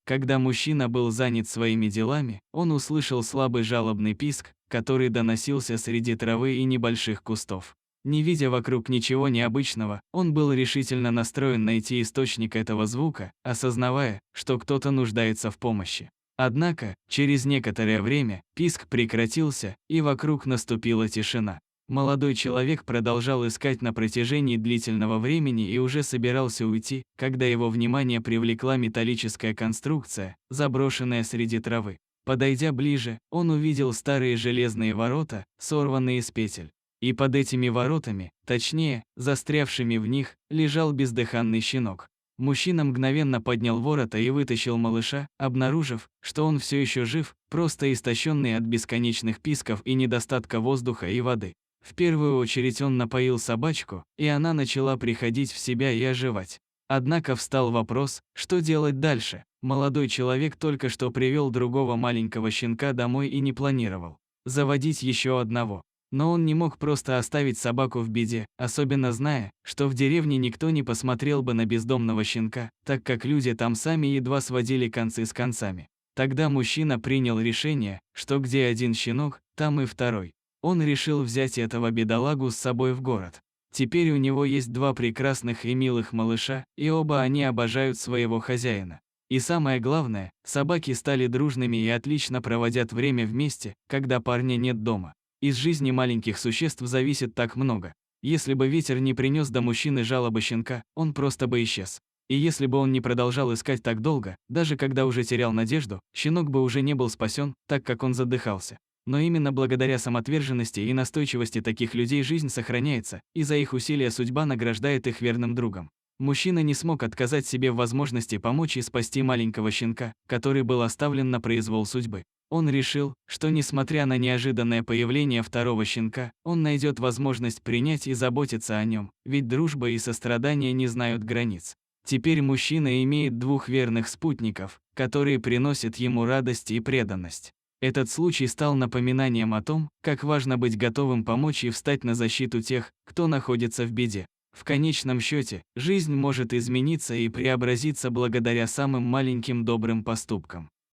Когда мужчина был занят своими делами, он услышал слабый жалобный писк, который доносился среди травы и небольших кустов. Не видя вокруг ничего необычного, он был решительно настроен найти источник этого звука, осознавая, что кто-то нуждается в помощи. Однако, через некоторое время, писк прекратился, и вокруг наступила тишина. Молодой человек продолжал искать на протяжении длительного времени и уже собирался уйти, когда его внимание привлекла металлическая конструкция, заброшенная среди травы. Подойдя ближе, он увидел старые железные ворота, сорванные с петель. И под этими воротами, точнее, застрявшими в них, лежал бездыханный щенок. Мужчина мгновенно поднял ворота и вытащил малыша, обнаружив, что он все еще жив, просто истощенный от бесконечных писков и недостатка воздуха и воды. В первую очередь он напоил собачку, и она начала приходить в себя и оживать. Однако встал вопрос, что делать дальше. Молодой человек только что привел другого маленького щенка домой и не планировал заводить еще одного. Но он не мог просто оставить собаку в беде, особенно зная, что в деревне никто не посмотрел бы на бездомного щенка, так как люди там сами едва сводили концы с концами. Тогда мужчина принял решение, что где один щенок, там и второй. Он решил взять этого бедолагу с собой в город. Теперь у него есть два прекрасных и милых малыша, и оба они обожают своего хозяина. И самое главное, собаки стали дружными и отлично проводят время вместе, когда парня нет дома. Из жизни маленьких существ зависит так много. Если бы ветер не принес до мужчины жалобы щенка, он просто бы исчез. И если бы он не продолжал искать так долго, даже когда уже терял надежду, щенок бы уже не был спасен, так как он задыхался. Но именно благодаря самоотверженности и настойчивости таких людей жизнь сохраняется, и за их усилия судьба награждает их верным другом. Мужчина не смог отказать себе в возможности помочь и спасти маленького щенка, который был оставлен на произвол судьбы. Он решил, что несмотря на неожиданное появление второго щенка, он найдет возможность принять и заботиться о нем, ведь дружба и сострадание не знают границ. Теперь мужчина имеет двух верных спутников, которые приносят ему радость и преданность. Этот случай стал напоминанием о том, как важно быть готовым помочь и встать на защиту тех, кто находится в беде. В конечном счете, жизнь может измениться и преобразиться благодаря самым маленьким добрым поступкам.